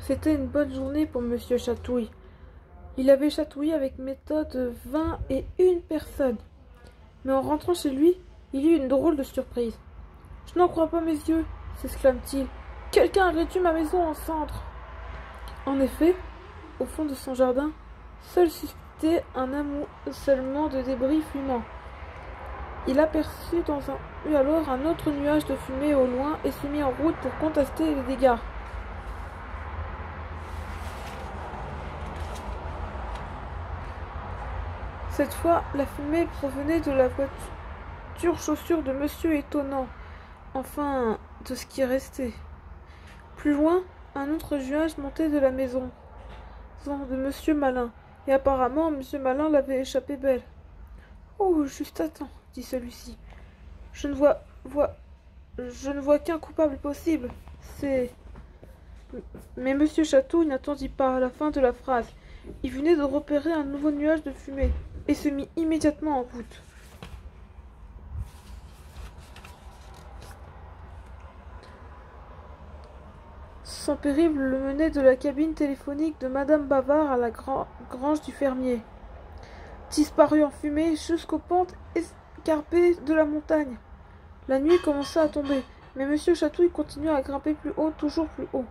C'était une bonne journée pour Monsieur Chatouille. Il avait chatouillé avec méthode 21 personnes. Mais en rentrant chez lui, il eut une drôle de surprise. « Je n'en crois pas mes yeux !» s'exclame-t-il. « Quelqu'un a réduit ma maison en cendres !» En effet, au fond de son jardin, seul suscitait un amoncellement de débris fumants. Il aperçut alors un autre nuage de fumée au loin et se mit en route pour contester les dégâts. Cette fois, la fumée provenait de la voiture chaussure de Monsieur Étonnant, enfin, de ce qui restait. Plus loin, un autre nuage montait de la maison de Monsieur Malin, et apparemment Monsieur Malin l'avait échappé belle. « Oh, juste à temps, » dit celui-ci. « Je ne vois qu'un coupable possible, c'est... » Mais Monsieur Chatouille n'attendit pas la fin de la phrase. Il venait de repérer un nouveau nuage de fumée, et se mit immédiatement en route. Son périple le menait de la cabine téléphonique de Madame Bavard à la grange du fermier, disparu en fumée jusqu'aux pentes escarpées de la montagne. La nuit commença à tomber, mais Monsieur Chatouille continua à grimper plus haut, toujours plus haut.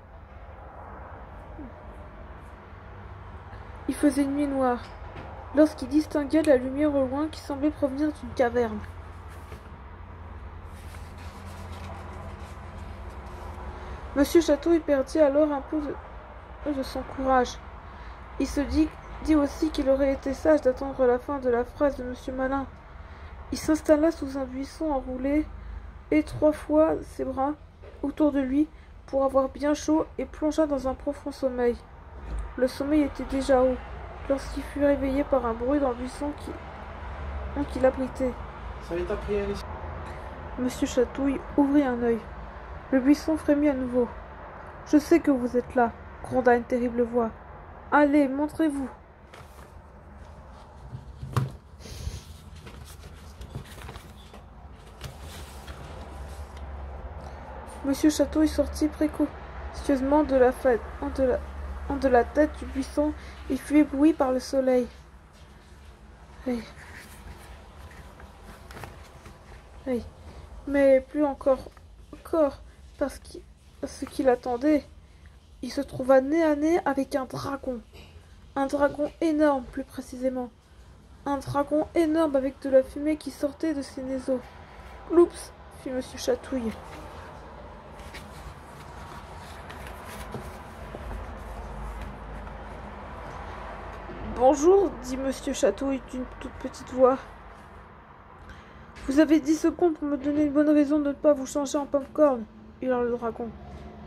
Il faisait nuit noire, lorsqu'il distinguait la lumière au loin qui semblait provenir d'une caverne. Monsieur Chatouille perdit alors un peu de son courage. Il se dit aussi qu'il aurait été sage d'attendre la fin de la phrase de Monsieur Malin. Il s'installa sous un buisson enroulé et 3 fois ses bras autour de lui pour avoir bien chaud et plongea dans un profond sommeil. Le sommeil était déjà haut lorsqu'il fut réveillé par un bruit dans le buisson qui l'abritait. Monsieur Chatouille ouvrit un œil. Le buisson frémit à nouveau. « Je sais que vous êtes là !» gronda une terrible voix. « Allez, montrez-vous !» Monsieur Chatouille sortit précautionneusement de la tête du buisson. Il fut ébloui par le soleil. Mais plus encore, parce que ce qu'il attendait, il se trouva nez à nez avec un dragon énorme, plus précisément, un dragon énorme avec de la fumée qui sortait de ses naseaux. « Oups !» fit Monsieur Chatouille. « Bonjour, dit Monsieur Chatouille d'une toute petite voix. Vous avez 10 secondes pour me donner une bonne raison de ne pas vous changer en pop-corn, hurla le dragon.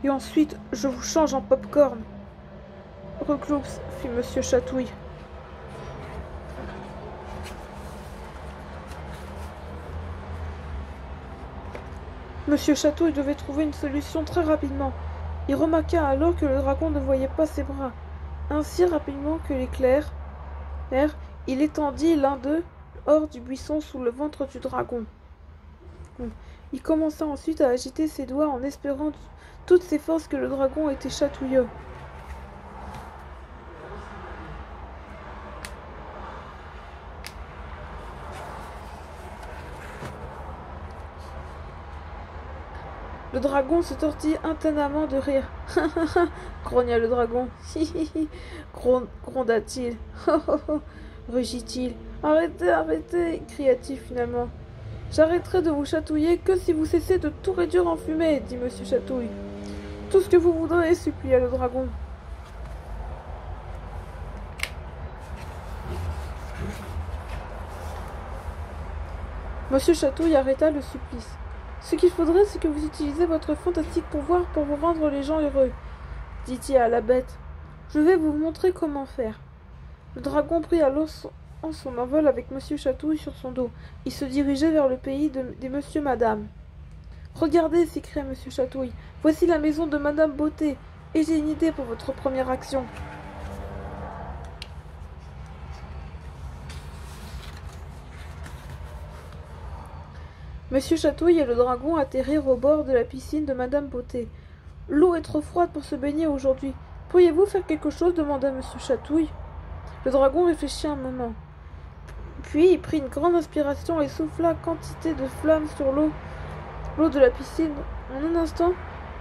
Et ensuite, je vous change en pop-corn. Recloups, fit Monsieur Chatouille. Monsieur Chatouille devait trouver une solution très rapidement. Il remarqua alors que le dragon ne voyait pas ses bras. Ainsi rapidement que l'éclair, il étendit l'un d'eux hors du buisson sous le ventre du dragon. Il commença ensuite à agiter ses doigts en espérant toutes ses forces que le dragon était chatouilleux. Le dragon se tordit intenamment de rire. « grogna le dragon. « gronda-t-il. « rugit-il. « Arrêtez, arrêtez !» cria-t-il finalement. « J'arrêterai de vous chatouiller que si vous cessez de tout réduire en fumée, dit Monsieur Chatouille. « Tout ce que vous voudrez, supplia le dragon. Monsieur Chatouille arrêta le supplice. « Ce qu'il faudrait, c'est que vous utilisiez votre fantastique pouvoir pour vous rendre les gens heureux, dit-il à la bête. Je vais vous montrer comment faire. » Le dragon prit alors son envol avec Monsieur Chatouille sur son dos. Il se dirigeait vers le pays des Monsieur Madame. « Regardez, s'écria Monsieur Chatouille, voici la maison de Madame Beauté, et j'ai une idée pour votre première action. » Monsieur Chatouille et le dragon atterrirent au bord de la piscine de Madame Beauté. « L'eau est trop froide pour se baigner aujourd'hui. Pourriez-vous faire quelque chose demanda Monsieur Chatouille. Le dragon réfléchit un moment. Puis il prit une grande inspiration et souffla quantité de flammes sur l'eau de la piscine. En un instant,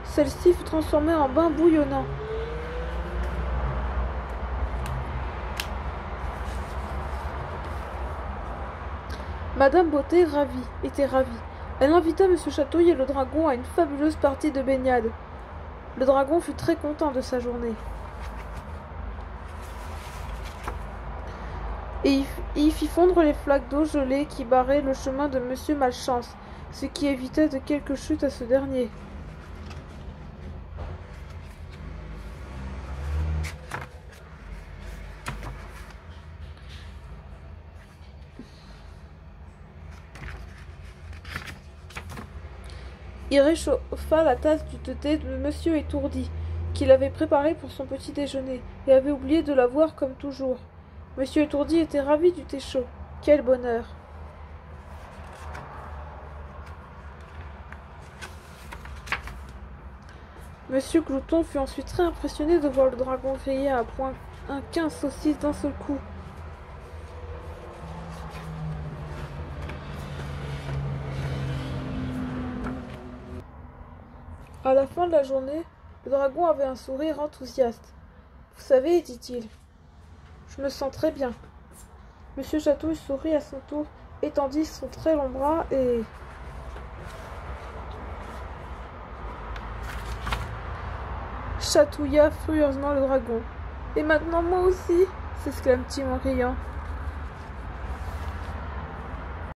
celle-ci fut transformée en bain bouillonnant. Madame Beauté, était ravie. Elle invita Monsieur Chatouille et le dragon à une fabuleuse partie de baignade. Le dragon fut très content de sa journée. Et il fit fondre les flaques d'eau gelée qui barraient le chemin de Monsieur Malchance, ce qui évitait de quelques chutes à ce dernier. Il réchauffa la tasse du thé de Monsieur Étourdi, qu'il avait préparé pour son petit déjeuner, et avait oublié de la voir comme toujours. Monsieur Étourdi était ravi du thé chaud. Quel bonheur! Monsieur Glouton fut ensuite très impressionné de voir le dragon griller à point un 15 saucisses d'un seul coup. À la fin de la journée, le dragon avait un sourire enthousiaste. « Vous savez, dit-il, je me sens très bien. » Monsieur Chatouille sourit à son tour, étendit son très long bras et... chatouilla furieusement le dragon. « Et maintenant moi aussi !» s'exclame-t-il en riant.